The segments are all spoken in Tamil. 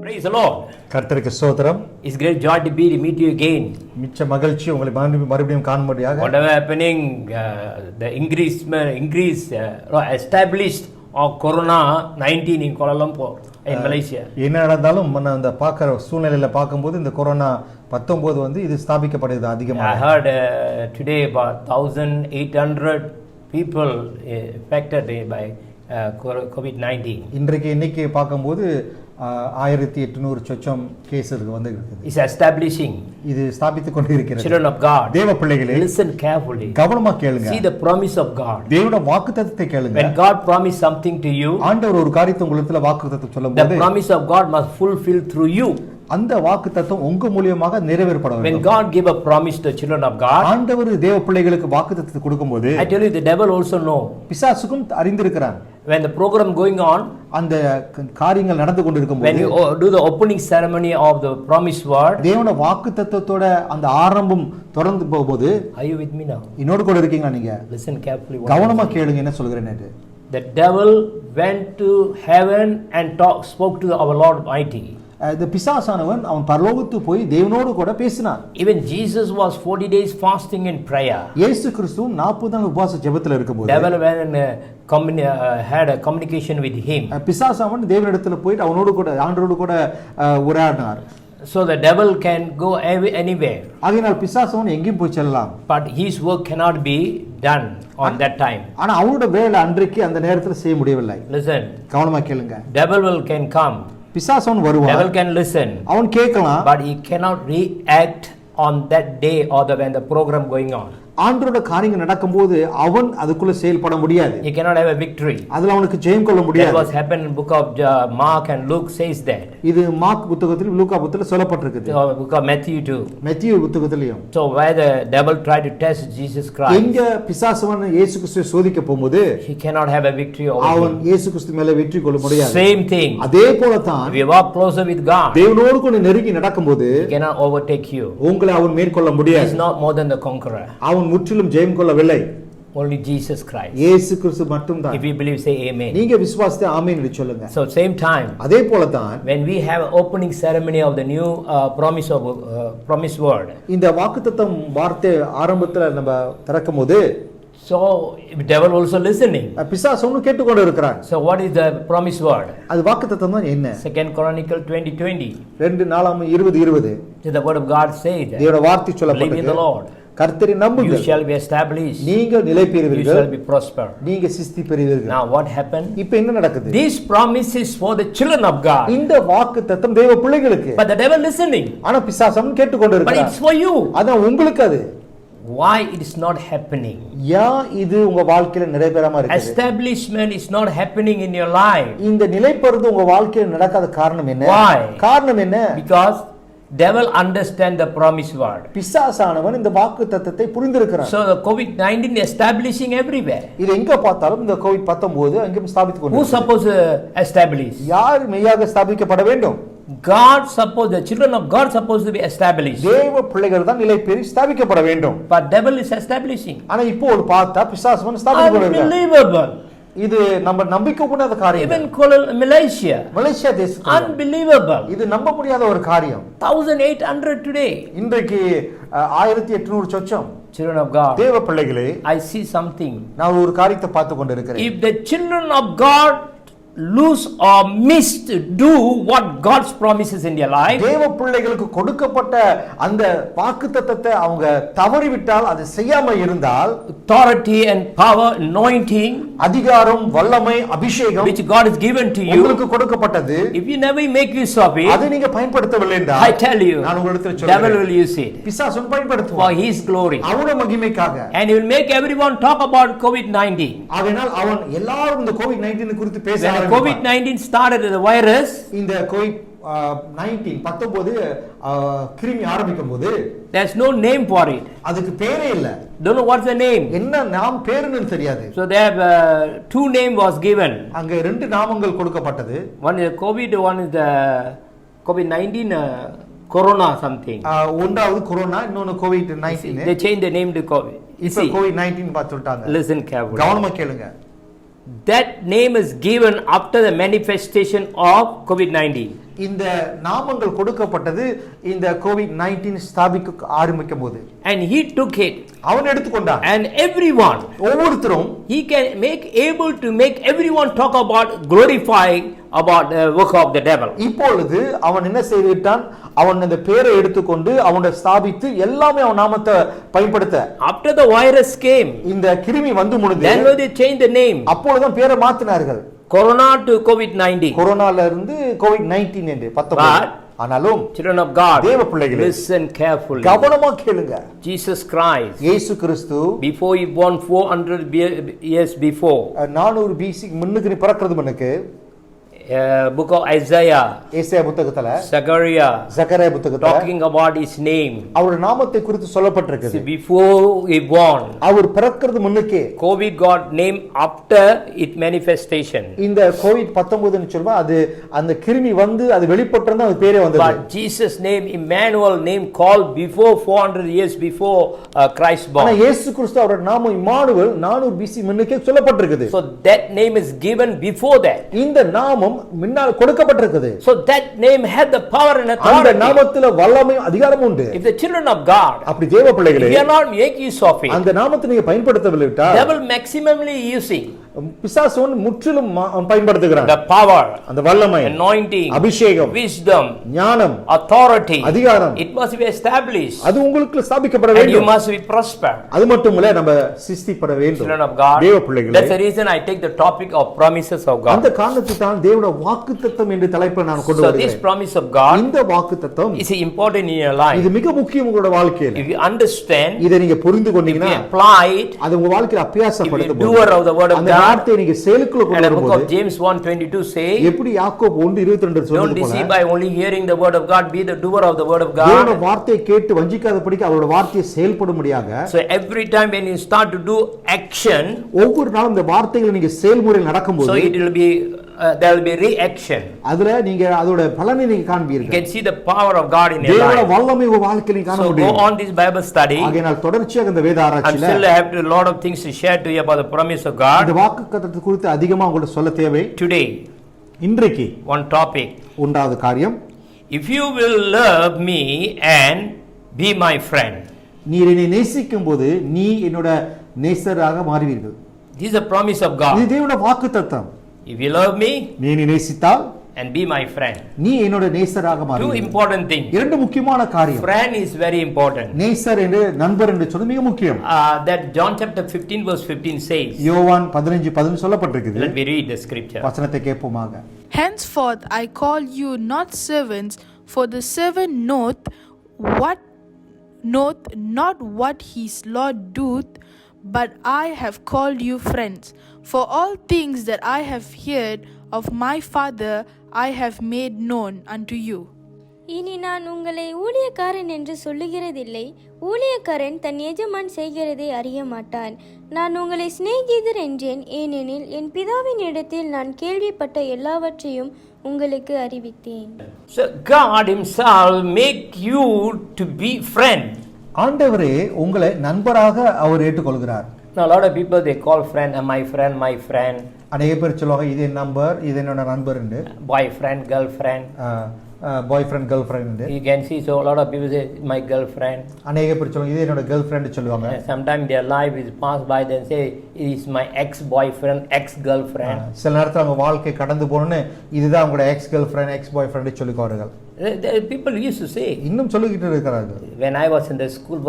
Praise the Lord. கர்த்தருக்கு ஸ்தோத்திரம். It's great joy to meet you again. மிச்ச மகிழ்ச்சி உங்களை மறுபடியும் காணும்படியாக. Whatever happening, the increase established of Corona-19 in Kuala Lumpur in Malaysia. என்ன நடந்தாலும் அந்த பார்க்குற சூழ்நிலையில பார்க்கும்போது இந்த கொரோனா 19 வந்து இது ஸ்தாபிக்கப்படுது அதிகமாக. I heard today about 1,800 people affected by COVID-19. இன்னைக்கு பார்க்கும்போது 1800 சொச்சம் கேஸ்களுக்கு வந்து இருக்குது. Is establishing. இது ஸ்தாபித்துக் கொண்டு இருக்கிறது. Children of God. தேவ பிள்ளைகளே, listen carefully. கவனமா கேளுங்க. See the promise of God. தேவனுடைய வாக்குத்தத்தத்தை கேளுங்க. When God promised something to you, ஆண்டவர் ஒரு காரியத்தை உங்களுக்கு வாக்குத்தத்தம் சொல்லும்போது, the promise of God must fulfill through you. அந்த வாக்குத்தத்தம் உங்க மூலமாக நிறைவேறப்பட வேண்டும். When God give a promise to the children of God, ஆண்டவர் தேவ பிள்ளைகளுக்கு வாக்குத்தத்தத்தை கொடுக்கும்போது, I tell you the devil also know. பிசாசுக்கும் அறிந்திருக்கிறான். When the program going on, அந்த காரியங்கள் நடந்து கொண்டிருக்கும்போது, when you do the opening ceremony of the promised word, தேவனுடைய வாக்குத்தத்தத்தோட அந்த ஆரம்பம் தொடர்ந்து போகும்போது, are you with me now? இன்னோடு கூட இருக்கீங்களா நீங்க? Listen carefully. கவனமா கேளுங்க என்ன சொல்கிறேன். The devil went to heaven and spoke to our Lord Almighty. இந்த பிசாசானவன் அவன் பரலோகத்துக்கு போய் தேவனோடு கூட பேசினான். Even Jesus was 40 days fasting in prayer. இயேசு கிறிஸ்து 40 நாள் உபவாச ஜெபத்துல இருக்கும்போது, devil went and had a communication with him. பிசாசானவன் தேவனிடத்துல போய் அவனோடு கூட ஆண்டவரோடு கூட உரையாடினார். So the devil can go anywhere. ஆகையால் பிசாசானவன் எங்கேயும் போய் செல்லலாம். But his work cannot be done on that time. ஆனா அவனோட வேலை அன்றைக்கு அந்த நேரத்துல செய்ய முடியவில்லை. Listen. கவனமா கேளுங்க. Devil can come. பிசாசன் வருவான். Devil can listen. அவன் கேட்கலாம். But he cannot react on that day or when the program going on. ஆண்டவரோட காரியங்கள் நடக்கும்போது அவன் அதுக்குள்ள செயல்பட முடியாது. He cannot have a victory. அதுல அவனுக்கு ஜெயம் கொள்ள முடியாது. That was happened in book of Mark and Luke says that. இது மார்க் புத்தகத்திலும் லூக்கா புத்தகத்திலும் சொல்லப்பட்டிருக்குது. Book of Matthew too. மத்தேயு புத்தகத்திலும். So where the devil tried to test Jesus Christ, எங்க பிசாசுவன் இயேசு கிறிஸ்துவை சோதிக்க போகும்போது, he cannot have a victory over him. அவன் இயேசு கிறிஸ்து மேல வெற்றி கொள்ள முடியாது. Same thing. அதே போல தான் if you walk closer with God, தேவனோடு கூட நெருங்கி நடக்கும்போது he cannot overtake you. உங்களை அவன் மேற்கொள்ள முடியாது. He is not more than the conqueror. அவன் முற்றிலும் ஜெயம் கொள்ளவில்லை. Only Jesus Christ. இயேசு கிறிஸ்து மட்டும் தான். If you believe, say amen. நீங்க விசுவாசித்து ஆமென் என்று சொல்லுங்க. So same time, அதே போல தான் when we have opening ceremony of the new promise word, இந்த வாக்குத்தத்தம் வார்த்தை ஆரம்பத்துல நம்ம திறக்கும்போது, so devil also listening. பிசாசு கேட்டுக்கொண்டு இருக்கிறான். So what is the promise word? அது வாக்குத்தத்தம் தான் என்ன? 2 Chronicle 20:20. 2:20. The word of God says that. தேவனுடைய வார்த்தை Believe in சொல்லப்பட்டிருக்கு. the Lord. கர்த்தரை நம்புங்கள். You shall be established. நீங்கள் நிலை You பெறுவீர்கள். shall be prosper. நீங்க சிஸ்தி பெறுவீர்கள். Now what happened? இப்போ என்ன நடக்குது? These promises for the children of God. இந்த வாக்குத்தத்தம் தேவ பிள்ளைகளுக்கு. But the devil listening. ஆனா பிசாசம் கேட்டுக்கொண்டு But இருக்கிறான். it's for you. அதான் உங்களுக்கு அது. Why it is not happening? இது உங்க வாழ்க்கையில நிறைவேறாம இருக்குது. Establishment is not happening in your life. இந்த நிலைப்படுறது உங்க வாழ்க்கையில நடக்காத காரணம் என்ன? Why? காரணம் என்ன? Because devil understand the promise word. பிசாசானவன் இந்த வாக்குத்தத்தத்தை புரிந்திருக்கிறான். So the COVID-19 establishing everywhere. இது எங்க பார்த்தாலும் இந்த கோவிட்-19 அங்கேயும் ஸ்தாபித்துக் கொண்டு. Who supposed to establish? யார் மெய்யாக ஸ்தாபிக்கப்பட வேண்டும்? God supposed, the children of God supposed to be established. தேவ பிள்ளைகள் தான் நிலை பெறி ஸ்தாபிக்கப்பட வேண்டும். But devil is establishing. ஆனா இப்போ ஒரு பார்த்தா பிசாசுவன் ஸ்தாபித்துக் கொண்டிருக்கிறான். Unbelievable. இது நம்ம நம்பிக்கை கூடாத காரியம். Even Malaysia. மலேசியா தேசத்துல Unbelievable. இது நம்ப முடியாத ஒரு காரியம். 1,800 today. இன்றைக்கு 1800 சொச்சம். Children of God. தேவ பிள்ளைகளே, I see something. நான் ஒரு காரியத்தை பார்த்து கொண்டிருக்கிறேன். If the children of God lose or miss to do what God's promises in their life, தேவ பிள்ளைகளுக்கு கொடுக்கப்பட்ட அந்த வாக்குத்தத்தத்தை அவங்க தவறிவிட்டால், அதை செய்யாம இருந்தால், authority and power, anointing, அதிகாரம், வல்லமை, அபிஷேகம் which God has given to you, உங்களுக்கு கொடுக்கப்பட்டது, if you never make use of it, அதை நீங்க பயன்படுத்தவில்லை என்றால், I tell you, நான் உங்களுக்கு devil சொல்றேன், will use it பிசாசு பயன்படுத்துவான் for his glory, அவனுடைய மகிமைக்காக. and he will make everyone talk about COVID-19. அதனால் அவன் எல்லாரும் இந்த கோவிட்-19 குறித்து பேச When COVID-19 started as a virus, இந்த கோவிட்-19 கிருமி ஆரம்பிக்கும் போது, there's no name for it. அதுக்கு பேரே இல்ல. Don't know what's the name. என்ன நாம் பேருன்னு தெரியாது. So there have two name was given. அங்க ரெண்டு நாமங்கள் கொடுக்கப்பட்டது. One is COVID, one is the COVID-19 corona something. ஒன்றாவது கொரோனா, இன்னொன்னு COVID-19. They changed the name to COVID. இப்ப கோவிட்-19 பார்த்துட்டாங்க. Listen carefully. கவனமா கேளுங்க. That name is given after the manifestation of COVID-19. இந்த நாமங்கள் கொடுக்கப்பட்டது இந்த COVID-19 ஸ்தாபிக்க ஆரம்பிக்கும் போது. And he took it. அவன் எடுத்துக்கொண்டான். And everyone, ஒவ்வொருத்தரும் he can able to make everyone talk about glorifying about the work of the devil. இப்பொழுது அவன் என்ன செய்துவிட்டான்? அவன் அந்த பேரை எடுத்துக்கொண்டு அவனை ஸ்தாபித்து எல்லாமே அவன் நாமத்தை பயன்படுத்த. After the virus came, இந்த கிருமி வந்து முடிந்தது. then they changed the name. அப்பொழுதுதான் பேரை மாத்தினார்கள். Corona to COVID-19. கொரோனால இருந்து COVID-19 என்று 19. ஆனாலும் children of God, தேவ பிள்ளைகளே, listen carefully. கவனமா கேளுங்க. Jesus Christ, இயேசு கிறிஸ்து before he born 400 years before, 400 BC முன்னுக்கு நீ பிறக்கிறது முன்னுக்கு book of Isaiah, ஏசாயா புத்தகத்துல, Zechariah புத்தகத்துல talking about his name. அவருடைய நாமத்தை குறித்து சொல்லப்பட்டிருக்குது. Before he born, அவர் பிறக்கிறது முன்னுக்கே COVID got name after its manifestation. இந்த COVID-19 ன்னு சொல்வா அது அந்த கிருமி வந்து அது வெளிப்பட்டிருந்தா அது பேரே வந்தது. But Jesus name, Emmanuel name called before 400 years before Christ born. ஆனா இயேசு கிறிஸ்து அவருடைய நாமம் இம்மானுவேல் 400 BC முன்னுக்கே சொல்லப்பட்டிருக்குது. So that name is given before that. இந்த நாமம் முன்னால் கொடுக்கப்பட்டிருக்குது. So that name had the power and authority. அந்த நாமத்தில வல்லமையும் அதிகாரமும் உண்டு. If the children of God, அப்படி தேவ பிள்ளைகளே, if you are not make use of it, அந்த நாமத்தை நீங்க பயன்படுத்தவில்லை விட்டால் devil maximally using பிசாசு முற்றிலும் பயன்படுத்துகிறான். the power, அந்த வல்லமை, anointing, அபிஷேகம், wisdom, ஞானம், authority, அதிகாரம், it must be established. அது உங்களுக்கு ஸ்தாபிக்கப்பட And you வேண்டும். must be prosper. அது மட்டுமல்ல நம்ம சிஸ்திப்பட வேண்டும். Children of God, தேவ பிள்ளைகளே, that's the reason I take the topic of promises of God. அந்த காரணத்துக்கு தான் தேவனுடைய வாக்குத்தத்தம் என்ற தலைப்பை நான் கொண்டு So வருகிறேன். this promise of God, இந்த வாக்குத்தத்தம் is important in your life. இது மிக முக்கியம் உங்களுடைய வாழ்க்கையில. If you understand, இதை நீங்க புரிந்து if கொண்டீங்கன்னா you apply it, அது உங்க வாழ்க்கையில if you அபியாசப்படுத்தும் doer of the word of அந்த God, வார்த்தையை நீங்க செயலுக்குள்ள and கொண்டு the book வரும்போது of James 1:22 say, எப்படி யாக்கோபு 1:22 don't சொல்றது deceive போல by only hearing the word of God, be the doer of the word of தேவனுடைய God. வார்த்தையை கேட்டு வஞ்சிக்காதபடிக்கு அவரோட வார்த்தையை செயல்படும்படியாக So every time when you start to do action, ஒவ்வொரு நாளும் இந்த வார்த்தைகளை நீங்க செயல்முறையில் so நடக்கும்போது it will be there will be reaction. அதுல நீங்க அதோட பலனை நீங்க You காண்பீர்கள். can see the power of God in your தேவனுடைய life. வல்லமை உங்க வாழ்க்கையில நீங்க காண So go முடியும். on this Bible study. ஆகையால் தொடர்ச்சியாக இந்த வேத I'm ஆராய்ச்சியில still have a lot of things to share to you about the promise of இந்த God. வாக்குத்தத்தத்தை குறித்து அதிகமா உங்களுக்கு சொல்ல தேவை. Today, இன்றைக்கு one topic. உண்டாவது காரியம், If you will love me and be my friend. நீர் என்னை நேசிக்கும் போது நீ என்னோட நேசராக மாறுவீர்கள். This is a promise of God. இது தேவனுடைய வாக்குத்தத்தம். If you love me நீ என்னை நேசித்தால் and be my friend. நீ என்னோட நேசராக Two மாறுவீர்கள். important things. இரண்டு முக்கியமான காரியம். Friend is very important. நேசர் என்று நண்பர் என்று சொல்றது மிக முக்கியம். That John chapter 15 verse 15 says. யோவான் 15:11 சொல்லப்பட்டிருக்குது. Let me read the scripture. வசனத்தை கேட்போமாக. Henceforth I call you not servants, for the servant knoweth not what his Lord doeth, but I have called you friends. For all things that I have heard of my Father I have made known unto you. இனி நான் உங்களை ஊழியக்காரன் என்று சொல்லுகிறதில்லை. ஊழியக்காரன் தன் எஜமான் செய்கிறதை அறிய மாட்டான். நான் உங்களை சிநேகிதர் என்றேன், ஏனெனில் என் பிதாவின் இடத்தில் நான் கேள்விப்பட்ட எல்லாவற்றையும் உங்களுக்கு அறிவித்தேன். So God himself make you to be friend. ஆண்டவரே உங்களை நண்பராக அவர் ஏற்றுக்கொள்கிறார். Now a lot of people they call friend my friend. அநேக பேர் சொல்லுவாங்க இது என் நம்பர், இது என்னோட நண்பர் என்று. Boyfriend, girlfriend. Bye friend girl friend. You can see so a lot of people say my girlfriend. அநேக பேர் சொல்லுவாங்க இது என்னோட கேர்ள் ஃப்ரெண்ட் சொல்லுவாங்க. Sometimes their life is passed by then say it is my ex boyfriend, ex girlfriend. சில நேரத்துல அவங்க வாழ்க்கை கடந்து போனோன்னு இதுதான் அவங்களோட ex girlfriend, ex boyfriend சொல்லிக்குவார்கள். People used to say. இன்னும் சொல்லிக்கிட்டு இருக்கிறார்கள். When I was in the school,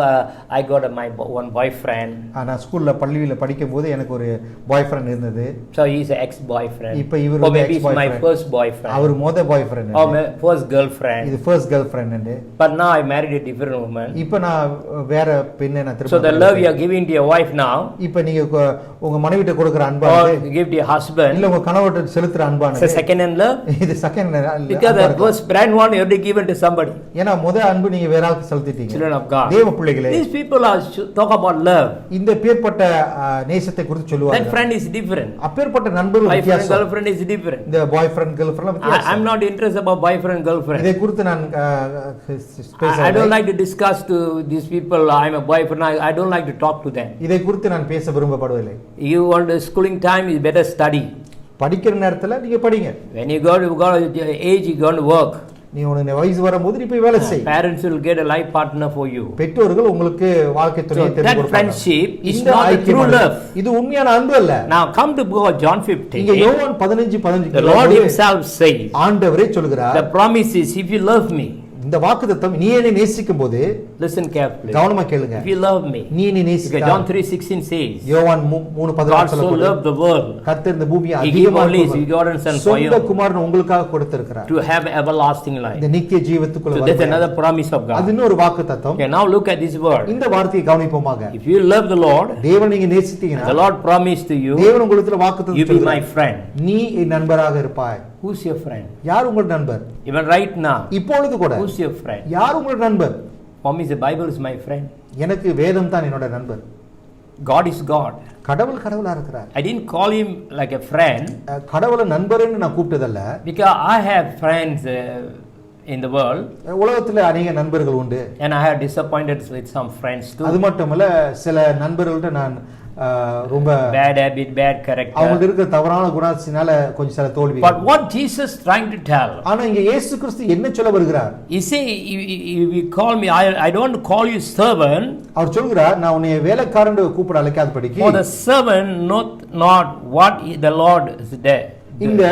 I got my one boyfriend. நான் ஸ்கூல்ல பள்ளியில படிக்கும்போது எனக்கு ஒரு பாய் ஃப்ரெண்ட் இருந்தது. So he is an ex boyfriend. இப்போ இவர் or maybe it's my first boyfriend. அவர் முதல் boyfriend. or my first girlfriend. இது first girlfriend. But now I married a different woman. இப்போ நான் வேற பெண்ணை நான் திரும்ப. So the love you are giving to your wife now. இப்போ நீங்க உங்க மனைவிட்ட கொடுக்கிற or அன்பானது give to your husband. இல்ல உங்க கணவர்ட்ட செலுத்துற அன்பானது. It's a second hand love. இது second because the first brand one you already given to somebody. ஏனா முதல் அன்பு நீங்க வேற ஆளுக்கு செலுத்திட்டீங்க. Children of God. தேவ பிள்ளைகளே. These people are talk about love. இந்த பேர்பட்ட நேசத்தை குறித்து சொல்லுவாங்க. That friend is different. அப்பேர்பட்ட நண்பர் வித்தியாசம். Boyfriend girlfriend is different. இந்த பாய்ஃப்ரெண்ட் கேர்ள்ஃப்ரெண்ட் வித்தியாசம். I am not interested about boyfriend girlfriend. இதை குறித்து நான் I don't like to discuss to these people I am a boyfriend. I don't like to talk to them. இதை குறித்து நான் பேச விரும்பப்படுவதில்லை. You want the schooling time is better study. படிக்கிற நேரத்துல நீங்க படிங்க. When you got age, you got to work. நீ உனக்கு வயசு வரும்போது நீ போய் வேலை செய். Parents will get a life partner for you. பெற்றோர்கள் உங்களுக்கு வாழ்க்கை துணையை தேர்வு That கொடுப்பாங்க. friendship is not a true love. இது உண்மையான அன்பு அல்ல. Now come to John 15. இங்க யோவான் 15:15 The Lord himself says, ஆண்டவரே சொல்கிறார், the promise is, if you love me, இந்த வாக்குத்தத்தம் நீ என்னை நேசிக்கும் போது, listen carefully, கவனமா கேளுங்க, if you love me, நீ என்னை because நேசித்தால், John 3:16 says, யோவான் 3:16 God so சொல்லப்படுது, loved the world, கர்த்தர் இந்த பூமியை He gave அதிகமாக only His begotten Son for you, சொந்த குமாரனை உங்களுக்காக கொடுத்திருக்கிறார், to have everlasting life. இந்த நித்திய ஜீவத்துக்குள்ள So that's வருவாய். another promise of God. அது இன்னொரு வாக்குத்தத்தம். Okay, now look at this word. இந்த வார்த்தையை கவனிப்போமாக. If you love the Lord, தேவனை நீங்க நேசித்தீங்கன்னா, the Lord promised to you, தேவன் உங்களுக்கு வாக்குத்தத்தம் you be my சொல்கிறார், friend. நீ என் நண்பராக இருப்பாய். Who's your friend? யார் உங்கள் நண்பர்? Even right now, இப்பொழுது கூட who's your friend? யார் உங்கள் நண்பர்? For me, the Bible is my friend. எனக்கு வேதம் தான் என்னோட நண்பர். God is God. கடவுளா இருக்கிறார். I didn't call him like a friend கடவுளை நண்பர்னு நான் கூப்பிட்டதல்ல, because I have friends in the world, உலகத்துல அநேக நண்பர்கள் உண்டு, and I have disappointed with some friends too. அது மட்டுமல்ல சில நண்பர்கள்ட்ட நான் ரொம்ப bad habit, bad character. அவங்களுக்கு இருக்கிற தவறான குணாசினால கொஞ்சம் சில தோல்வி. But what Jesus trying to tell, ஆனா இங்க இயேசு கிறிஸ்து என்ன சொல்ல வருகிறார்? He say, if you call me, I don't call you servant. அவர் சொல்கிறார், நான் உன்னை வேலைக்காரன் கூப்பிட அழைக்காதபடிக்கு, For the servant not what the Lord is there. இந்த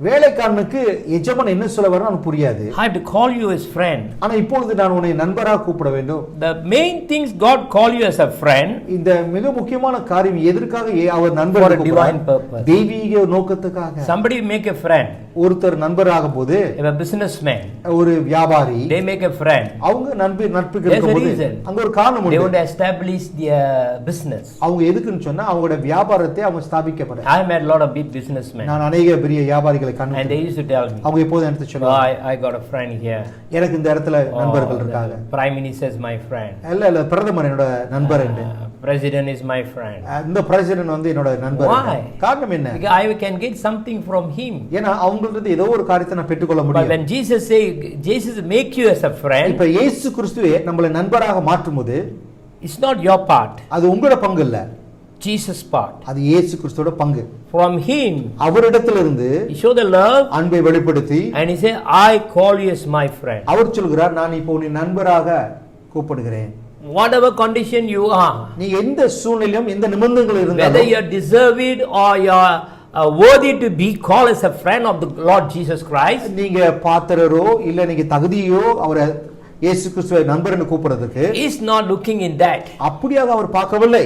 வேலைக்காரனுக்கு எஜமான் என்ன சொல்ல வர நமக்கு புரியாது. I have to call you as friend. ஆனா இப்பொழுது நான் உன்னை நண்பராக கூப்பிட வேண்டும். The main things God call you as a friend, இந்த மிக முக்கியமான காரியம் எதற்காக அவர் நண்பராக for a divine purpose. தெய்வீக நோக்கத்துக்காக. Somebody make a friend. ஒருத்தர் நண்பராக போது, If a businessman, ஒரு வியாபாரி, they make a friend. அவங்க நட்புக்கு There's a இருக்கும்போது reason. அங்க ஒரு காரணம் They உண்டு. want to establish their business. அவங்க எதுக்குன்னு சொன்னா அவங்களோட வியாபாரத்தை அவங்க ஸ்தாபிக்கப்பட. I met a lot of big businessmen, நான் அநேக பெரிய வியாபாரிகளை and they கண்டு used to tell me, அவங்க எப்போதும் எடுத்து oh, சொல்லுவாங்க, I got a friend here. எனக்கு இந்த இடத்துல நண்பர்கள் Oh, இருக்காங்க. the Prime Minister is my friend. இல்ல பிரதமர் என்னோட நண்பர் என்று. President is my friend. இந்த பிரசிடென்ட் வந்து என்னோட நண்பர். Why? காரணம் என்ன? Because I can get something from him. ஏன்னா அவங்களுக்கு ஏதோ ஒரு காரியத்தை நான் பெற்றுக்கொள்ள But முடியும். when Jesus make you as a friend, இப்ப இயேசு கிறிஸ்துவே நம்மளை நண்பராக மாற்றும்போது, it's not your part, அது உங்களோட பங்கு இல்ல, Jesus' part. அது இயேசு கிறிஸ்துவோட பங்கு. From him, அவரிடத்திலிருந்து he showed the love, அன்பை வெளிப்படுத்தி, and he said, I call you as my friend. அவர் சொல்கிறார், நான் இப்போ உன்னை நண்பராக கூப்பிடுகிறேன். Whatever condition you are, நீ எந்த சூழ்நிலையும் எந்த நிபந்தனைகள் whether இருந்தாலும், you deserve it or you are worthy to be called as a friend of the Lord Jesus Christ, நீங்க பாத்திரரோ இல்ல நீங்க தகுதியோ அவரை இயேசு கிறிஸ்துவை நண்பர்னு கூப்பிடுறதுக்கு, is not looking in that. அப்படியாக அவர் பார்க்கவில்லை.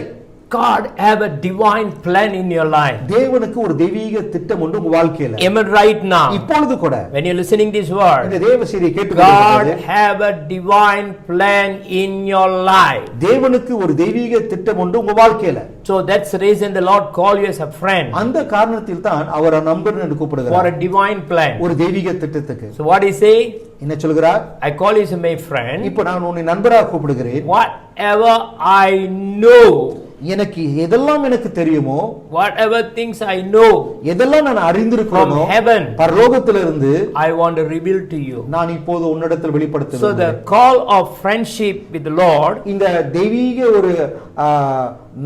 God have a divine plan in your life. தேவனுக்கு ஒரு தெய்வீக திட்டம் உண்டு உங்க வாழ்க்கையில. Even right now, இப்பொழுது கூட when you're listening this word, இந்த தேவ செய்தியை God கேட்டுக்கொண்டிருக்கிறது, have a divine plan in your life. தேவனுக்கு ஒரு தெய்வீக திட்டம் உண்டு உங்க வாழ்க்கையில. So that's the reason the Lord call you as a friend, அந்த காரணத்தில் தான் அவர் நண்பர் என்று for கூப்பிடுகிறார். a divine plan. ஒரு தெய்வீக திட்டத்துக்கு. So what he say? என்ன சொல்கிறார்? I call you as my friend. இப்போ நான் உன்னை நண்பராக கூப்பிடுகிறேன். Whatever I know, எனக்கு எதெல்லாம் எனக்கு தெரியுமோ, whatever things I know எதெல்லாம் நான் அறிந்திருக்கிறேனோ, from heaven, பரலோகத்திலிருந்து I want to reveal to you. நான் இப்போது உன்னிடத்தில் So வெளிப்படுத்துகிறேன். the call of friendship with the Lord இந்த தெய்வீக ஒரு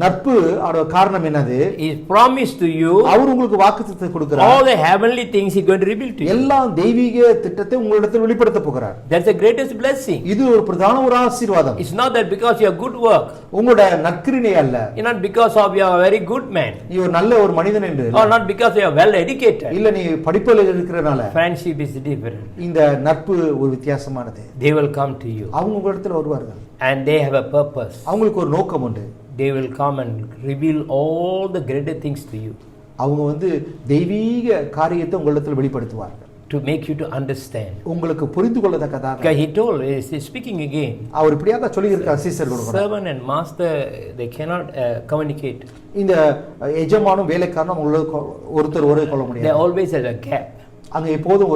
நட்பு அதோட காரணம் என்னது? is promised to you. அவர் உங்களுக்கு வாக்குத்தத்தத்தை கொடுக்கிறார். All the heavenly things He going to reveal to you. எல்லா தெய்வீக திட்டத்தை உங்களிடத்தில் வெளிப்படுத்த போகிறார். That's the greatest blessing. இது ஒரு பிரதான ஒரு ஆசீர்வாதம். It's not that because you are good work, உங்களோட நற்கிரியை அல்ல, not because of you are a very good man, நீ ஒரு நல்ல ஒரு மனிதன் என்று, or not because you are well educated. இல்ல நீ படிப்பில் இருக்கிறனால. Friendship is different. இந்த நட்பு ஒரு வித்தியாசமானது. They will come to you, அவங்க உங்களிடத்தில் வருவார்கள், and they have a purpose. அவங்களுக்கு ஒரு நோக்கம் உண்டு. They will come and reveal all the greater things to you, அவங்க வந்து தெய்வீக காரியத்தை உங்களிடத்தில் வெளிப்படுத்துவார்கள், to make you to understand. உங்களுக்கு புரிந்து கொள்ளத்தக்கதாக. Because He told, He's speaking again, அவர் இப்படியாக சொல்லி இருக்கார் சீசர்களுக்கு. servant and master, they cannot communicate. இந்த எஜமானும் வேலைக்காரனும் ஒருத்தர் ஒரே கொள்ள They முடியாது. always have a gap. அங்க எப்போதும்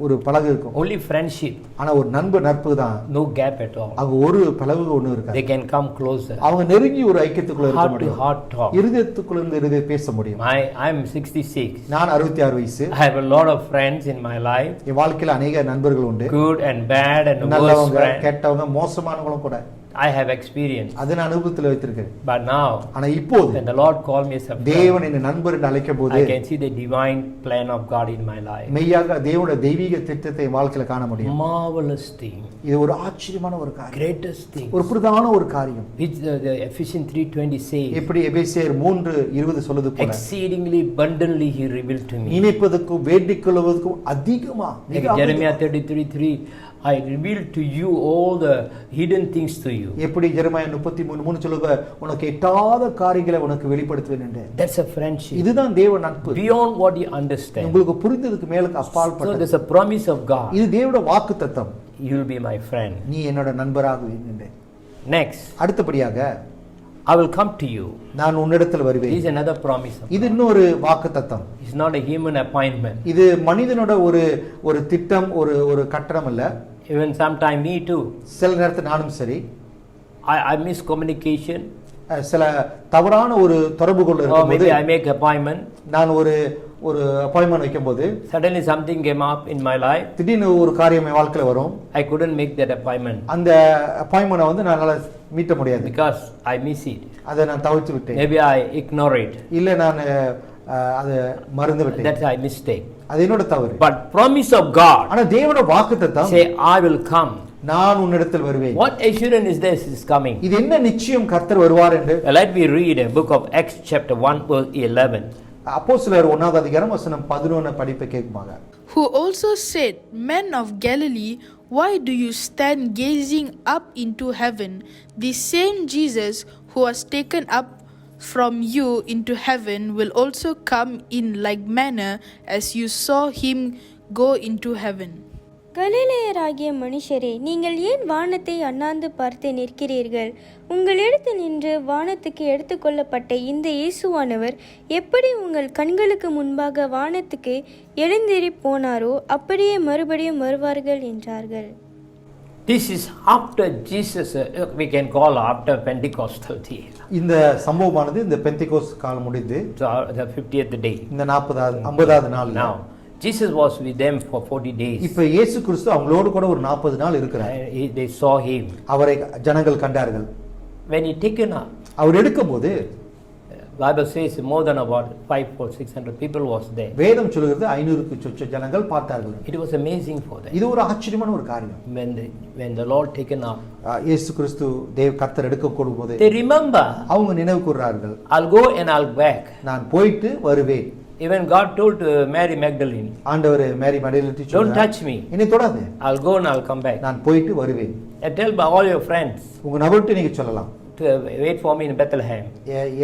ஒரு பலகு இருக்கும். Only friendship, ஆனா ஒரு நட்பு தான், no gap at all. அங்க ஒரு பலகு ஒண்ணு இருக்காது. They can come closer, அவங்க நெருங்கி ஒரு ஐக்கியத்துக்குள்ள இருக்க heart to முடியும். heart talk. இருதயத்துக்குள்ள இருந்து இருதயம் பேச முடியும். I'm 66. நான் 66 வயசு. I have a lot of friends in my life. என் வாழ்க்கையில அநேக நண்பர்கள் உண்டு. Good and bad and worse நல்லவங்க, friends. கெட்டவங்க, மோசமானவங்களும் கூட. I have experienced. அதை நான் அனுபவத்தில் வைத்திருக்கேன். But now, ஆனா இப்போது when the Lord called me as a friend, தேவன் என்னை நண்பர் என்று அழைக்கும் போது I can see the divine plan of God in my life. மெய்யாக தேவனுடைய தெய்வீக திட்டத்தை என் வாழ்க்கையில காண முடியும். Marvelous thing. இது ஒரு ஆச்சரியமான ஒரு காரியம். Greatest thing. ஒரு பிரதான ஒரு காரியம். Which the Ephesians 3:20 says. எப்படி எபேசியர் 3:20 சொல்லுது போல. Exceedingly abundantly he revealed to me. நினைப்பதற்கும் வேண்டிக் கொள்வதற்கும் அதிகமா. Jeremiah 33:3 I revealed to you all the hidden things to you. எப்படி எரேமியா 33:3 சொல்லுங்க, உனக்கு எட்டாத காரியங்களை உனக்கு வெளிப்படுத்துவேன் என்று. That's a friendship. இதுதான் தேவ நட்பு. Beyond what you understand. உங்களுக்கு புரிந்ததுக்கு மேலுக்கு அப்பாற்பட்டது. So there's a promise of God. இது தேவனுடைய வாக்குத்தத்தம். You will be my friend. நீ என்னோட நண்பராகுவே என்று. Next. அடுத்தபடியாக I will come to you. நான் உன்னிடத்தில் வருவேன். This is another promise. இது இன்னொரு வாக்குத்தத்தம். It's not a human appointment. இது மனிதனோட ஒரு திட்டம், ஒரு கட்டணம் அல்ல. Even sometime me too. சில நேரத்தில் நானும் சரி, I miss communication. சில தவறான ஒரு தொடர்புகள் Or இருக்கும்போது, maybe I make appointment. நான் ஒரு அப்பாயின்மெண்ட் வைக்கும்போது Suddenly something came up in my life. திடீர்னு ஒரு காரியம் என் வாழ்க்கையில வரும். I couldn't make that appointment. அந்த அப்பாயின்மெண்ட்டை வந்து என்னால மீட்ட முடியாது. Because I miss it. அதை நான் தவிர்த்து விட்டேன். Maybe I ignore it. இல்ல நான் அதை மறந்து விட்டேன். That's my mistake. அது என்னோட தவறு. But promise of God. ஆனா தேவனுடைய வாக்குத்தத்தம், Say I will come. நான் உன்னிடத்தில் வருவேன். What assurance is this is coming? இது என்ன நிச்சயம் கர்த்தர் வருவார் என்று. Let me read a book of Acts chapter 1 verse 11. அப்போஸ்தலர் 1ஆவது அதிகாரம் வசனம் 11 படிப்பை கேட்குமாங்க. Who also said, Men of Galilee, why do you stand gazing up into heaven? The same Jesus who was taken up from you into heaven will also come in like manner as you saw him go into heaven. கலிலேயராகிய மனுஷரே, நீங்கள் ஏன் வானத்தை அண்ணாந்து பார்த்து நிற்கிறீர்கள்? உங்களிடத்தில் நின்று வானத்துக்கு எடுத்துக்கொள்ளப்பட்ட இந்த இயேசுவானவர் எப்படி உங்கள் கண்களுக்கு முன்பாக வானத்துக்கு எழுந்தேறி போனாரோ அப்படியே மறுபடியும் வருவார்கள் என்றார்கள். This is after Jesus, we can call after Pentecostal day. இந்த சம்பவமானது இந்த பெந்தெகோஸ்து காலம் முடிந்து So the 50th day. இந்த 50வது நாள். Now Jesus was with them for 40 days. இப்ப இயேசு கிறிஸ்து அவங்களோடு கூட ஒரு 40 நாள் இருக்கிறார். They saw him. அவரை ஜனங்கள் கண்டார்கள். When he taken up, அவர் எடுக்கும்போது Bible says more than about 500 or 600 people was there. வேதம் சொல்கிறது 500க்கு சொச்ச ஜனங்கள் பார்த்தார்கள். It was amazing for them. இது ஒரு ஆச்சரியமான ஒரு காரியம். When the Lord taken up, இயேசு கிறிஸ்து கர்த்தர் எடுக்கக்கூடும் போது they remember. அவங்க நினைவு கூர்றார்கள். I'll go and I'll back. நான் போயிட்டு வருவேன். Even God told Mary Magdalene, ஆண்டவர் மேரி மடியிலிட்டு don't touch me. என்னை தொடாதே. I'll go and I'll come back. நான் போயிட்டு வருவேன். And tell by all your friends உங்க நபர்கிட்ட நீங்க சொல்லலாம். to wait for me in Bethlehem.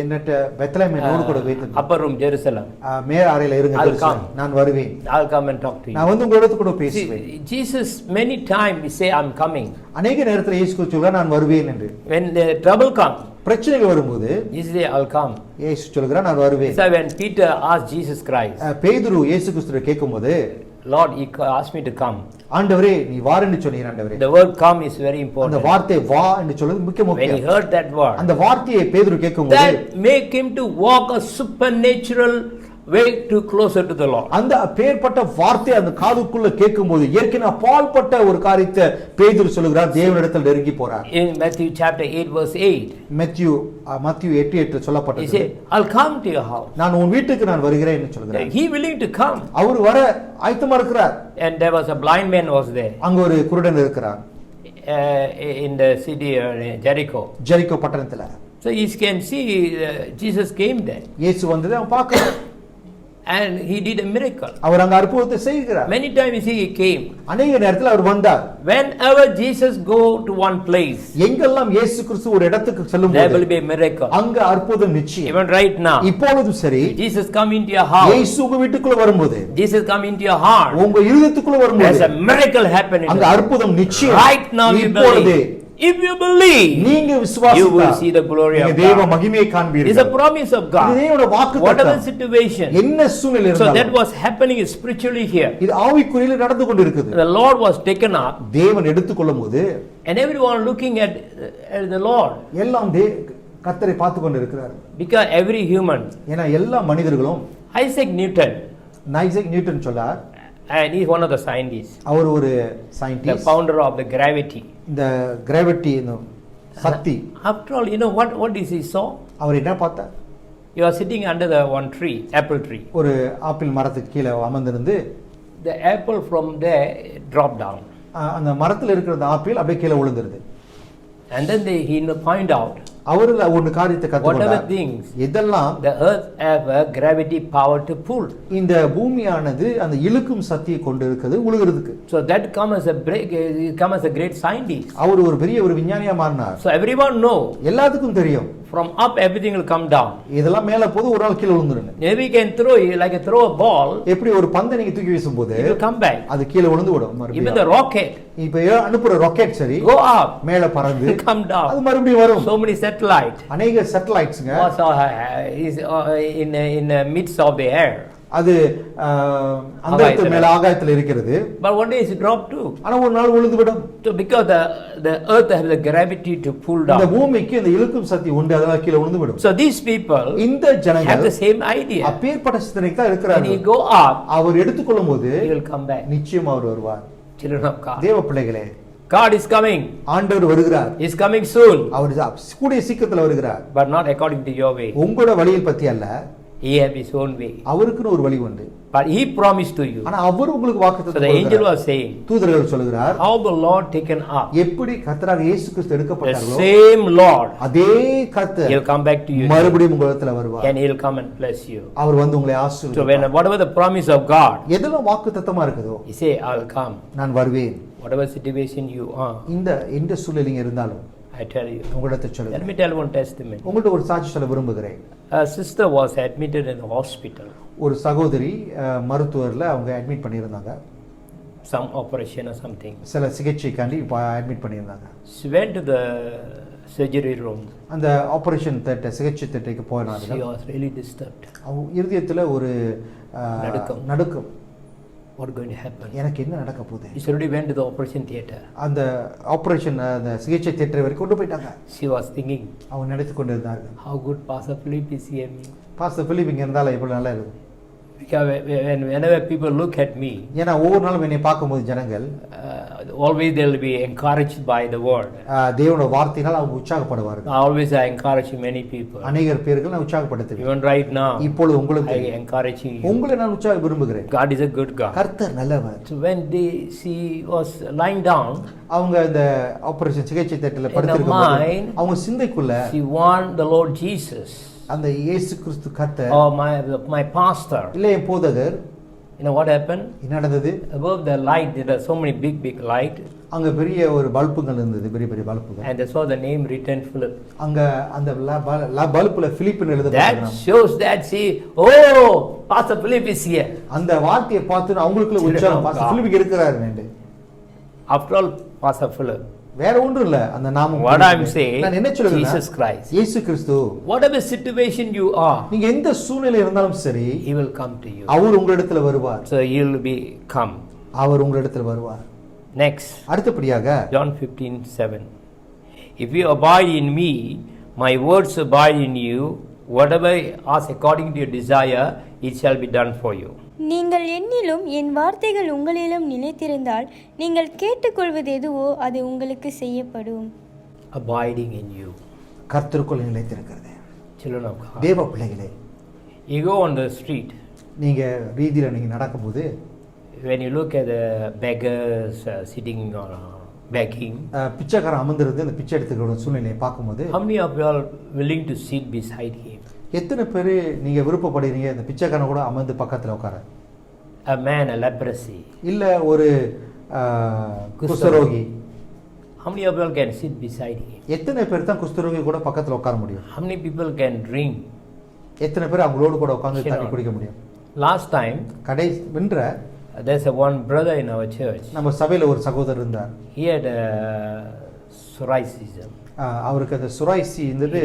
என்னட்ட பெத்லஹேம் என்னோடு கூட வெயிட் Upper room Jerusalem. மேல் அறையில இருங்க. I'll come. நான் வருவேன். I'll come and talk to you. நான் வந்து உங்களோட கூட பேசுவேன். Jesus many times he say I'm coming. அநேக நேரத்துல இயேசு சொல்றார் நான் வருவேன் என்று. When the trouble comes, பிரச்சனைகள் வரும்போது Jesus say I'll come. இயேசு சொல்றார் நான் வருவேன். So when Peter asked Jesus Christ, பேதுரு இயேசு கிறிஸ்துவை கேட்கும்போது, Lord, he asked me to come. ஆண்டவரே நீ வான்னு சொன்னீர் ஆண்டவரே. The word come is very important. அந்த வார்த்தை வா என்று சொல்றது மிக முக்கியம். When he heard that word, அந்த வார்த்தையை பேதுரு கேட்கும்போது, that make him to walk a supernatural way to closer to the Lord. அந்த பேர்பட்ட வார்த்தை அந்த காதுக்குள்ள கேட்கும்போது ஏற்கனவே அப்பால்பட்ட ஒரு காரியத்தை பேதுரு சொல்லுகிறார், தேவனிடத்தில் நெருங்கி போறார். In Matthew chapter 8 verse 8, மத்தேயு 8:8 சொல்லப்பட்டது. he said, I'll come to your house. நான் உன் வீட்டுக்கு நான் வருகிறேன் என்று சொல்கிறார். He willing to come. அவர் வர ஆயத்தமா இருக்கிறார். And there was a blind man was there. அங்க ஒரு குருடன் இருக்கிறார். In the city Jericho. Jericho பட்டணத்துல. So you can see Jesus came there. இயேசு வந்ததை அவன் பார்க்கிறான். And he did a miracle. அவர் அங்க அற்புதத்தை செய்கிறார். Many times he came. அநேக நேரத்தில் அவர் வந்தார். Whenever Jesus go to one place, எங்கெல்லாம் இயேசு கிறிஸ்து ஒரு இடத்துக்கு there செல்லும்போது will be a miracle. அங்க அற்புதம் நிச்சயம். Even right now, இப்பொழுதும் சரி, Jesus come into your house. இயேசு உங்க வீட்டுக்குள்ள வரும்போது, Jesus come into your heart. உங்க இருதயத்துக்குள்ள வரும்போது, There's a miracle happening. அங்க அற்புதம் நிச்சயம். Right now you இப்பொழுது believe. If you believe, நீங்க you will விசுவாசித்தால் see the glory of தேவ God. மகிமையை It's a காண்பீர்கள். promise of இது God. தேவனுடைய Whatever வாக்குத்தத்தம். situation. என்ன சூழ்நிலை So that இருந்தாலும் was happening spiritually here. இது ஆவிக்குறியில நடந்து கொண்டிருக்குது. The Lord was taken up, தேவன் எடுத்துக்கொள்ளும்போது and everyone looking at the Lord. எல்லாம் கர்த்தரை பார்த்து கொண்டு இருக்கிறார். Because every human, ஏன்னா எல்லா மனிதர்களும் Isaac Newton, ஐசக் நியூட்டன் சொன்னார், and he's one of the scientists, அவர் ஒரு the scientist. founder of the gravity. இந்த கிராவிட்டி சக்தி. After all, what is he saw? அவர் என்ன பார்த்தார்? You are sitting under the one tree, apple tree. ஒரு ஆப்பிள் மரத்துக்கு கீழே அமர்ந்திருந்து The apple from there dropped down. அந்த மரத்தில் இருக்கிற அந்த ஆப்பிள் அப்படியே கீழே விழுந்துருது. And then he find out அவர் ஒரு காரியத்தை whatever கத்துக்கொண்டார். things இதெல்லாம் the earth have a gravity power to pull. இந்த பூமியானது அந்த இழுக்கும் சக்தியை கொண்டு இருக்குது உழுகிறதுக்கு. So that come as a great scientist. அவர் ஒரு பெரிய ஒரு விஞ்ஞானியா மாறினார். So everyone know எல்லாத்துக்கும் தெரியும் from up everything will come down. இதெல்லாம் மேல போது ஒரு நாள் கீழே விழுந்துருங்க. Maybe you can throw a ball, எப்படி ஒரு பந்தை நீங்க தூக்கி வீசும்போது it will come back. அது கீழே விழுந்து விடும் Even மறுபடியும். the rocket இப்ப அனுப்புற ராக்கெட் சரி go up, மேல பறந்து come down. அது மறுபடியும் வரும். So many satellite அநேக சேட்டலைட்ஸ்ங்க was is in the midst of the air. அது அந்த மேல ஆகாயத்துல இருக்கிறது. But one day it dropped too. ஆனா ஒரு நாள் விழுந்து விடும். So because the earth has the gravity to pull இந்த down. பூமிக்கு இந்த இழுக்கும் சக்தி உண்டு, அதனால கீழே விழுந்து விடும். So these people இந்த have ஜனங்கள் the same idea. அப்பேற்பட்ட சிந்தனைக்கு தான் When இருக்கிறார்கள். he go up, அவர் எடுத்துக்கொள்ளும் போது he will come back. நிச்சயம் அவர் வருவார். Children of God, தேவ பிள்ளைகளே, God is coming. ஆண்டவர் வருகிறார். He is coming soon, அவர் கூடிய சீக்கிரத்துல வருகிறார். but not according to your way. உங்களோட வழியை பத்தி அல்ல, He have his own way. அவருக்குன்னு ஒரு வழி உண்டு. But he promised to you. ஆனா அவர் உங்களுக்கு So வாக்குத்தத்தம் the angel கொடுக்கிறார். was saying, தூதர்கள் சொல்கிறார், how the Lord taken up, எப்படி கர்த்தராக இயேசு கிறிஸ்து the எடுக்கப்பட்டார்களோ same Lord, அதே கர்த்தர் he'll come back to you மறுபடியும் உங்களிடத்துல வருவார். and he'll come and bless you. அவர் வந்து உங்களை So when ஆசீர்வதிப்பார். whatever the promise of God, எதெல்லாம் வாக்குத்தத்தமா இருக்குதோ he say, I'll come. நான் வருவேன். Whatever situation you are, இந்த சூழ்நிலைங்க இருந்தாலும் I tell you. உங்களிடத்தை Let சொல்லுங்க. me tell one testimony. உங்கள்ட்ட ஒரு சாட்சி சொல்ல விரும்புகிறேன். A sister was admitted in the hospital. ஒரு சகோதரி மருத்துவர்ல அவங்க அட்மிட் பண்ணியிருந்தாங்க. Some operation or something. சில சிகிச்சைக்காண்டி அட்மிட் பண்ணியிருந்தாங்க. She went to the surgery room. அந்த ஆபரேஷன் சிகிச்சை திட்டைக்கு She போனாங்க. was really disturbed. அவங்க இருதயத்துல ஒரு நடுக்கம். What going to happen? எனக்கு என்ன நடக்க போகுது? She already went to the operation theater. அந்த ஆபரேஷன் அந்த சிகிச்சை தியேட்டர் வரைக்கும் கொண்டு போயிட்டாங்க. She was thinking, அவங்க நினைத்து கொண்டிருந்தார்கள், how good Pastor Philip is here me. Pastor Philip இங்க இருந்தாலும் எவ்வளவு நல்லா இருக்கும். Because whenever people look at me, ஏன்னா ஒவ்வொரு நாளும் என்னை பார்க்கும்போது ஜனங்கள் always they'll be encouraged by the word. தேவனோட வார்த்தையினால் அவங்க உற்சாகப்படுவார்கள். Always I encourage many people. அநேகர் பேர்கள் நான் உற்சாகப்படுத்துவேன். Even right now, இப்பொழுது உங்களுக்கு I encourage you. உங்களை நான் உற்சாக விரும்புகிறேன். God is a good God. கர்த்தர் நல்லவர். So when she was lying down, அவங்க இந்த ஆபரேஷன் சிகிச்சை தியேட்டர்ல in her படுத்திருக்கும்போது mind, அவங்க சிந்தைக்குள்ள she want the Lord Jesus, அந்த இயேசு கிறிஸ்து கர்த்தர் or my pastor. இல்ல என் போதகர். You know what happened? என்ன நடந்தது? Above the light, there are so many big light, அங்க பெரிய ஒரு பல்புகள் இருந்தது, பெரிய பெரிய பல்புகள். and they saw the name written Philip. அங்க அந்த பல்புல பிலிப்னு That எழுதப்பட்டிருந்தது. shows that oh, Pastor Philip is here. அந்த வார்த்தையை பார்த்து அவங்களுக்குள்ள உற்சாகம், பாஸ்டர் பிலிப் இருக்கிறாரு. After all, Pastor Philip. வேற ஒன்றும் இல்ல, அந்த நாமம். What I'm saying, நான் என்ன சொல்றேன்? Jesus Christ. இயேசு கிறிஸ்து. Whatever situation you are, நீங்க எந்த சூழ்நிலை இருந்தாலும் சரி, he will come to you. அவர் உங்களிடத்துல வருவார். So he'll be come. அவர் உங்களிடத்துல வருவார். Next, அடுத்தபடியாக John 15:7. If you abide in me, my words abide in you, whatever you ask according to your desire, it shall be done for you. நீங்கள் என்னிலும் என் வார்த்தைகள் உங்களிலும் நிலைத்திருந்தால் நீங்கள் கேட்டுக்கொள்வது எதுவோ அது உங்களுக்கு செய்யப்படும். Abiding in you. கர்த்தருக்குள் நிலைத்திருக்கிறது. Children of God. தேவ பிள்ளைகளே, You go on the street. நீங்க வீதியில நீங்க நடக்கும்போது, When you look at the beggars sitting or begging, பிச்சைக்காரன் அமர்ந்திருந்து அந்த பிச்சை எடுத்துக்கிற சூழ்நிலையை பார்க்கும்போது, how many of you are willing to sit beside him? எத்தனை பேர் நீங்க விருப்பப்படுறீங்க இந்த பிச்சைக்காரன் கூட அமர்ந்து பக்கத்துல உட்கார? A man, a leprosy. இல்ல ஒரு குஷ்டரோகி. How many of you can sit beside him? எத்தனை பேர் தான் குஷ்டரோகி கூட பக்கத்துல உட்கார முடியும்? How many people can drink? எத்தனை பேர் அவங்களோட கூட உட்கார்ந்து தண்ணி குடிக்க முடியும்? Last time, there's one brother in our church. நம்ம சபையில ஒரு சகோதரர் இருந்தார். He had psoriasis. அவருக்கு அந்த சுராய்சி இருந்தது.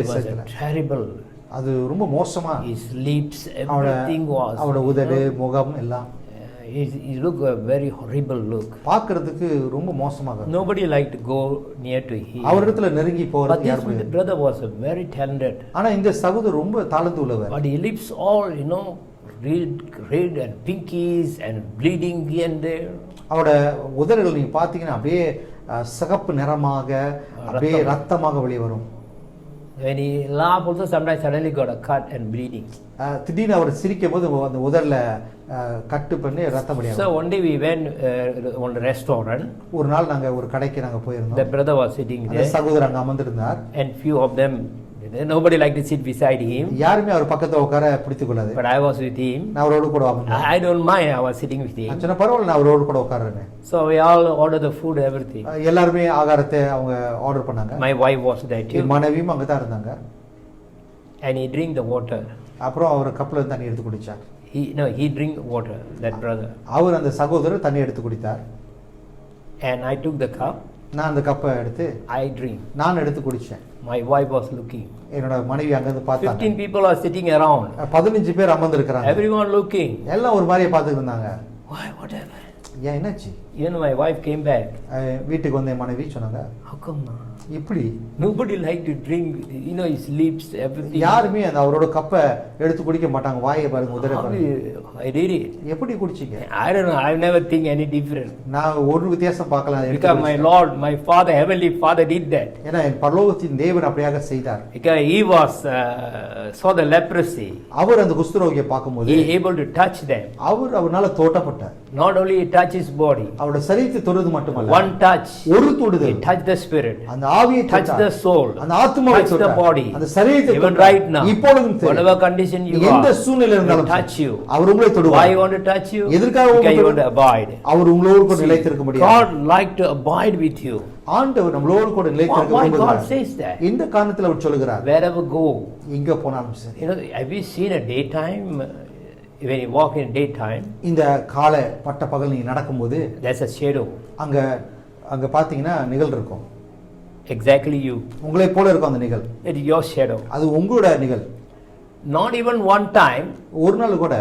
Terrible. அது ரொம்ப மோசமா. His lips, everything was. அவரோட உதடு, முகம் எல்லாம். He looked a very horrible look. பார்க்கிறதுக்கு ரொம்ப மோசமாக. Nobody liked to go near to him. அவரிடத்துல நெருங்கி போறது யாரும் இல்ல. But this brother was very talented. ஆனா இந்த சகோதரர் ரொம்ப தாளந்து உள்ளவர். But his lips all, red and pinkies and bleeding here and there. அவரோட உதடுகள் நீங்க பாத்தீங்கன்னா அப்படியே சிகப்பு நிறமாக அப்படியே ரத்தமாக வெளிவரும். When he laughed also sometimes suddenly got a cut and bleeding. திடீர்னு அவர் சிரிக்கும் போது அந்த உதர்ல கட்டு பண்ணி ரத்தம் வெளியாகும். So one day we went on a restaurant. ஒரு நாள் நாங்க ஒரு கடைக்கு நாங்க போயிருந்தோம். The brother was sitting அந்த there சகோதரர் அங்க அமர்ந்திருந்தார். and few of them, nobody liked to sit beside him. யாருமே அவர் பக்கத்துல உட்கார பிடித்துக் கொள்ளாது. But I was with him. நான் அவரோடு கூட அமர்ந்தேன். I don't mind, I was sitting with him. நான் சொன்ன பரவாயில்ல, நான் அவரோடு கூட உட்கார்றேன். So we all ordered the food, everything. எல்லாருமே ஆகாரத்தை அவங்க ஆர்டர் பண்ணாங்க. My wife was there too. என் மனைவியும் அங்க தான் இருந்தாங்க. And he drink the water. அப்புறம் அவர் கப்ல தண்ணி எடுத்து குடிச்சார். He drink water, that brother. அவர் அந்த சகோதரர் தண்ணி எடுத்து குடித்தார். And I took the cup. நான் அந்த கப்பை எடுத்து I drink. நான் எடுத்து குடிச்சேன். My wife was looking. என்னோட மனைவி அங்க இருந்து பார்த்தாங்க. 15 people are sitting around. 15 பேர் அமர்ந்து இருக்காங்க. Everyone looking. எல்லாம் ஒரு மாதிரியே பார்த்துட்டு இருந்தாங்க. Why, what happened? ஏன் என்னாச்சு? Even my wife came back. வீட்டுக்கு வந்து என் மனைவி சொன்னாங்க, How come? இப்படி Nobody like to drink, his lips, everything. யாருமே அந்த அவரோட கப்பை எடுத்து குடிக்க மாட்டாங்க. வாயை பாருங்க, உதரை How பாருங்க. I did it. எப்படி குடிச்சீங்க? I don't know. I never think any different. நான் ஒரு வித்தியாசம் பார்க்கலாம். Because my Lord, my Father, Heavenly Father did that. ஏன்னா என் பரலோகத்தின் தேவன் அப்படியாக செய்தார். Because he was saw the leprosy. அவர் அந்த குஷ்டரோகியை பார்க்கும்போது He able to touch them. அவரால தோட்டப்பட்டார். Not only he touch his body. அவருடைய சரீரத்தை தொடுறது மட்டுமல்ல, One touch. ஒரு He தொடுதல். touch the spirit. அந்த ஆவியை Touch the soul. அந்த ஆத்மாவை Touch the தொட்டார். body. அந்த சரீரத்தை Even தொட்டார். right now. இப்பொழுதும் சரி. Whatever condition you எந்த are. சூழ்நிலையில் இருந்தாலும் He touch you. அவர் உங்களை Why தொடுவார். you want to touch you? எதற்காக Because you want to abide. அவர் உங்களோடு கூட நிலைத்திருக்க முடியாது. God like to abide with you. ஆண்டவர் நம்மளோடு கூட நிலைத்திருக்க Why God விரும்புகிறார். says that? இந்த காரணத்தில் அவர் சொல்லுகிறார், Wherever go. எங்க போனாலும் சரி. Have you seen a daytime? When you walk in daytime, இந்த காலை பட்ட பகல் நீங்க நடக்கும்போது there's a shadow. அங்க அங்க பாத்தீங்கன்னா நிழல் இருக்கும். Exactly you. உங்களை போல இருக்கும் அந்த நிழல். It's your shadow. அது உங்களோட நிழல். Not even one time. ஒரு நாள் கூட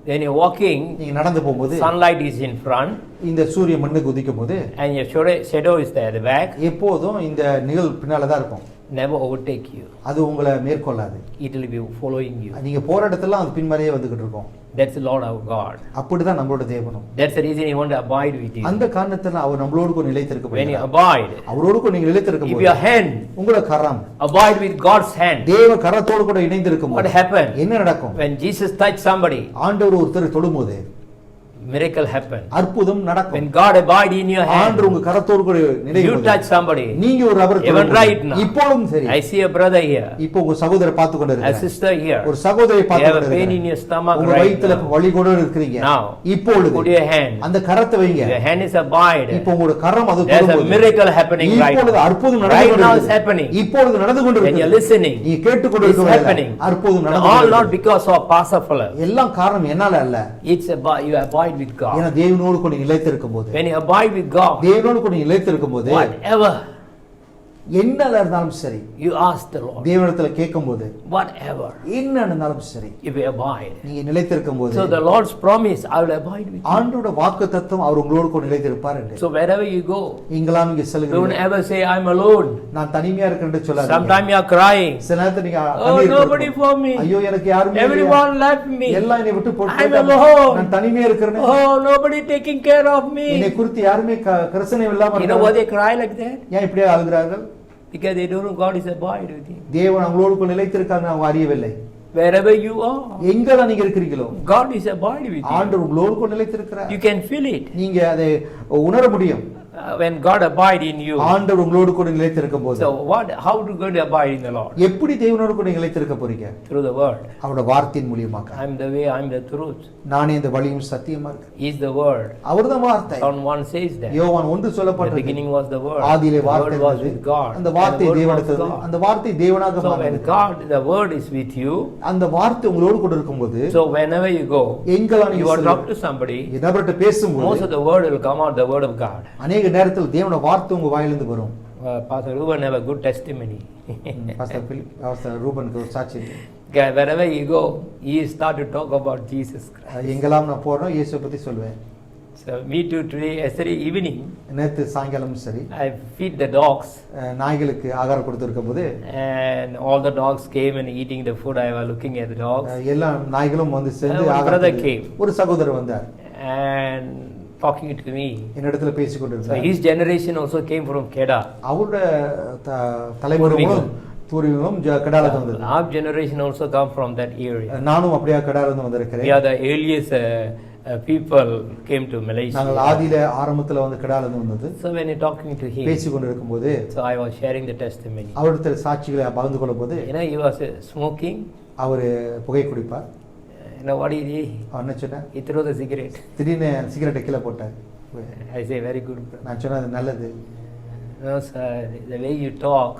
When you're walking, நீங்க நடந்து போகும்போது sunlight is in front. இந்த சூரிய மண்ணுக்கு உதிக்கும் போது And your shadow is there at the back. எப்போதும் இந்த நிழல் பின்னால தான் இருக்கும். Never overtake you. அது உங்களை மேற்கொள்ளாது. It will be following you. நீங்க போற இடத்துல அது பின்மாரியே வந்துகிட்டு இருக்கும். That's the Lord our God. அப்படிதான் நம்மளோட தேவனும். That's the reason He want to abide with you. அந்த காரணத்துல அவர் நம்மளோடு கூட நிலைத்திருக்க When you போகிறார். abide, அவரோடு கூட நீங்க நிலைத்திருக்கும் if போது your hand உங்களோட கரம் abide with God's hand, தேவ கரத்தோடு கூட இணைந்திருக்கும் what போது happened? என்ன நடக்கும்? When Jesus touched somebody, ஆண்டவர் ஒருத்தர் தொடும்போது miracle happened. அற்புதம் நடக்கும். When God abide in your hand, ஆண்டவர் உங்க கரத்தோடு கூட you நிலைக்கும் touch somebody. நீங்க ஒரு நபரை Even தொடும்போது, right now. இப்பொழுதும் சரி. I see a brother here, இப்போ உங்க சகோதரரை பார்த்து கொண்டு a இருக்கீங்க. sister here. ஒரு சகோதரியை You பார்த்து have கொண்டு a pain in இருக்கீங்க. your stomach உங்க right வயித்துல now. வலி கூட இருக்கிறீங்க. Now, இப்பொழுது put your hand. அந்த கரத்தை வைங்க. Your hand is abide. இப்போ உங்களோட கரம் அது There's a தொடும்போது miracle happening right இப்பொழுது now. அற்புதம் நடந்து Right கொண்டு now இருக்கிறது. it's happening. இப்பொழுது நடந்து கொண்டு When you're இருக்கிறது. listening, நீ கேட்டுக்கொண்டு it's இருக்கிறது happening. அற்புதம் நடந்து All கொண்டு not இருக்கிறது. because of Pastor Fuller. எல்லாம் காரணம் என்னால அல்ல. It's about you abide with God. ஏன்னா தேவனோடு கூட நிலைத்திருக்கும் போது When you abide with God, தேவனோடு கூட நிலைத்திருக்கும் போது whatever என்னல இருந்தாலும் சரி you ask the Lord, தேவனிடத்துல கேட்கும்போது whatever, என்ன இருந்தாலும் சரி if you abide. நீங்க நிலைத்திருக்கும் போது So the Lord's promise, I will abide with you. ஆண்டோட வாக்குத்தத்தம் அவர் உங்களோடு கூட நிலைத்திருப்பார் என்று. So wherever you go, இங்கெல்லாம் நீங்க don't செல்லுங்க. ever say I'm alone. நான் தனிமையா இருக்கேன்னு சொல்லாதீங்க. Sometimes you are crying. சில நேரத்துல நீங்க Oh, கண்ணீர் nobody விடுறீங்க. for me. ஐயோ எனக்கு யாருமே இல்லையே. Everyone left me. எல்லாம் என்னை விட்டு போட்டு I'm போயிட்டாங்க. alone. நான் தனிமையா இருக்கிறேன். Oh, nobody taking care of என்னை me. குறித்து யாருமே கரிசனை இல்லாம You know why இருக்காங்க. they cry like that? ஏன் இப்படியே அழுகிறார்கள்? Because they don't know God is abide with you. தேவன் அவங்களோடு கூட நிலைத்திருக்காங்க, அவங்க அறியவில்லை. Wherever you are, எங்கெல்லாம் நீங்க இருக்கிறீர்களோ God is abide with you. ஆண்டவர் உங்களோடு கூட நிலைத்திருக்கிறார். You can feel it. நீங்க அதை உணர முடியும். When God abide in you. ஆண்டவர் உங்களோடு கூட நிலைத்திருக்கும் போது So how to go to abide in the Lord? எப்படி தேவனோடு கூட நிலைத்திருக்க போறீங்க? Through the word. அவருடைய வார்த்தையின் மூலமாக. I'm the way, I'm the truth. நானே இந்த வழியும் சத்தியமா இருக்கேன். He is the word. அவர்தான் வார்த்தை. John 1 says that. யோவான் 1 The சொல்லப்பட்டது. beginning was the word. ஆதியிலே The வார்த்தை word was இருந்தது. with God. அந்த வார்த்தை And the word was தேவனிடத்தில் God. அந்த வார்த்தை தேவனாக So when மாறினது. God, the word is with you, அந்த வார்த்தை உங்களோடு கூட இருக்கும்போது so whenever you go, எங்கெல்லாம் you நீங்க are talk to somebody, நபர்கிட்ட most பேசும்போது of the word will come out, the word of God. அநேக நேரத்தில் தேவனுடைய வார்த்தை உங்க வாயிலிருந்து வரும். Pastor Ruben have a good testimony. Pastor ரூபனுக்கு ஒரு சாட்சி இருக்கு. Okay, wherever you go, he start to talk about Jesus Christ. எங்கெல்லாம் நான் போறோம் இயேசுவை பத்தி சொல்வேன். So me too today, yesterday evening, நேத்து சாயங்காலம் சரி I feed the dogs. நாய்களுக்கு ஆகாரம் கொடுத்திருக்கும் போது And all the dogs came and eating the food. I was looking at the dogs. எல்லா நாய்களும் வந்து சேர்ந்து One brother ஆகாரம் came. ஒரு சகோதரர் வந்தார். And talking to me. என்னிடத்துல பேசிக் So கொண்டிருந்தார். his generation also came from Kedah. அவருடைய தலைமுறைகளும் பூர்வீகமும் கெடால இருந்து வந்தது. Our generation also come from that area. நானும் அப்படியே கெடால இருந்து வந்திருக்கிறேன். We are the earliest people came to Malaysia. நாங்கள் ஆதியில ஆரம்பத்துல வந்து கெடால இருந்து வந்தது. So when you're talking to him, பேசிக் கொண்டிருக்கும்போது so I was sharing the testimony. அவருடைய சாட்சிகளை பகிர்ந்து கொள்ளும்போது He was smoking. அவர் புகை குடிப்பார். What did he? என்ன சொன்னார்? He threw the cigarette. திடீர்னு சிகரெட்டை கீழே போட்டார். I say very good. நான் சொன்னேன் அது நல்லது. No sir, the way you talk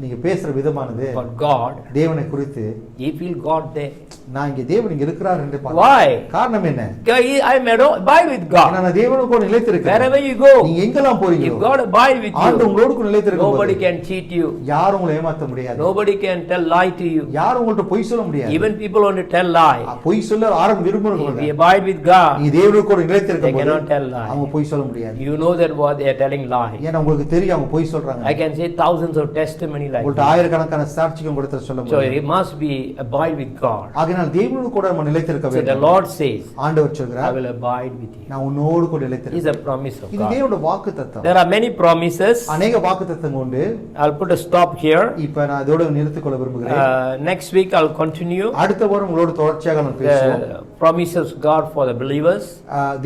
நீங்க பேசுற விதமானது about God, தேவனை குறித்து you feel God there. நான் இங்க தேவன் இங்க இருக்கிறார் என்று Why? பார்க்கிறேன். காரணம் என்ன? I am abide with God. நான் தேவனோடு நிலைத்திருக்கிறேன். Wherever you go, நீங்க எங்கெல்லாம் if போறீங்களோ God abide with ஆண்டவர் you, உங்களோடு நிலைத்திருக்கும் nobody can cheat you. யாரும் உங்களை ஏமாத்த முடியாது. Nobody can tell lie to you. யாரும் உங்கள்ட்ட பொய் சொல்ல முடியாது. Even people want to tell lie. பொய் சொல்ல ஆரம்பம் If விரும்புறவங்க we abide with God, நீ தேவனோடு they நிலைத்திருக்கும் cannot போது tell lie. அவங்க பொய் சொல்ல முடியாது. You know that what they are telling lie. ஏன்னா உங்களுக்கு தெரியும் அவங்க பொய் சொல்றாங்க. I can say thousands of testimony like உங்கள்ட்ட that. ஆயிரக்கணக்கான சாட்சிகள் கொடுத்து சொல்ல So முடியும். it must be abide with God. ஆகையால் தேவனோடு கூட நம்ம நிலைத்திருக்க So the வேண்டும். Lord says, ஆண்டவர் I சொல்கிறார் will abide with you. நான் உன்னோடு கூட Is நிலைத்திருக்கிறேன். a promise of இது God. தேவனுடைய வாக்குத்தத்தம். There are many promises. அநேக வாக்குத்தத்தங்கள் உண்டு. I'll put a stop here. இப்ப நான் இதோட நிறுத்திக் கொள்ள விரும்புகிறேன். Next week I'll continue அடுத்த வாரம் உங்களோட தொடர்ச்சியாக நான் பேசுவோம். the promises of God for the believers.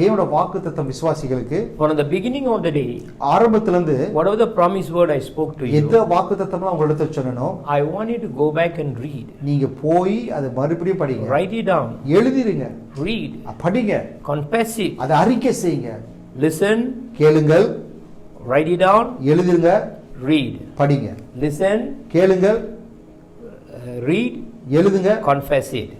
தேவனுடைய வாக்குத்தத்தம் விசுவாசிகளுக்கு From the beginning of the day, ஆரம்பத்திலிருந்து whatever the promise word I spoke to எந்த you, வாக்குத்தத்தம்லாம் உங்களிடத்துல சொன்னனோ I want you to go back and read. நீங்க போய் அதை மறுபடியும் படிங்க. Write it down. எழுதிருங்க. Read. படிங்க. Confess it. அதை அறிக்கை செய்யுங்க. Listen. கேளுங்கள். Write it down. எழுதிருங்க. Read. படிங்க. Listen. கேளுங்கள். Read. எழுதுங்க. Confess it.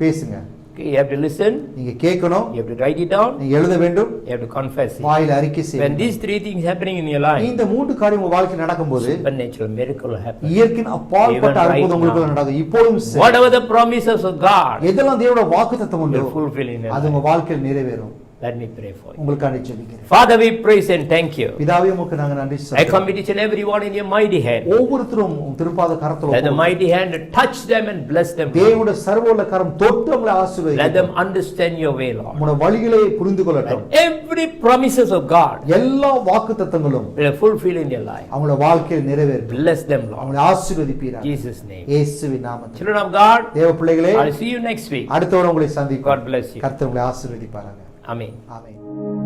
பேசுங்க. Okay, you have to listen. நீங்க கேட்கணும். You have to write it down. நீங்க எழுத வேண்டும். You have to confess it. வாயில அறிக்கை When செய்யுங்க. these three things happening in your life, இந்த மூன்று காரியம் உங்க வாழ்க்கையில் நடக்கும்போது supernatural miracle will happen. இயற்கையின் அப்பாற்பட்ட Even right அற்புதம் உங்களுக்கு now. நடக்கும். இப்பொழுதும் சரி. Whatever the promises of God எதெல்லாம் தேவனுடைய வாக்குத்தத்தம் உண்டோ will fulfill in your அது உங்க life. வாழ்க்கையில் நிறைவேறும். Let me pray for you. உங்களுக்காக ஜெபிக்கிறேன். Father, we praise and thank you. பிதாவே உமக்கு நாங்க நன்றி I சொல்றோம். commit each and every one in your mighty hand. ஒவ்வொருத்தரும் உம் திருப்பாத கரத்துல Let the mighty hand touch them and bless them. தேவனுடைய சர்வவல்ல கரம் தொட்டு அவங்களை Let ஆசீர்வதிக்கட்டும். them understand your way, Lord. உம்முடைய வழிகளை புரிந்து கொள்ளட்டும். And every promises of God எல்லா வாக்குத்தத்தங்களும் will fulfill in their life. அவங்களோட வாழ்க்கையில் நிறைவேறும். Bless them, Lord. அவங்களை ஆசீர்வதிப்பீராக. Jesus' name. இயேசுவின் நாமத்தில். Children of God, தேவ பிள்ளைகளே I'll see you next week. அடுத்த வாரம் உங்களை சந்திப்போம். God bless you. கர்த்தர் உங்களை ஆசீர்வதிப்பாராக. Amen. ஆமென்.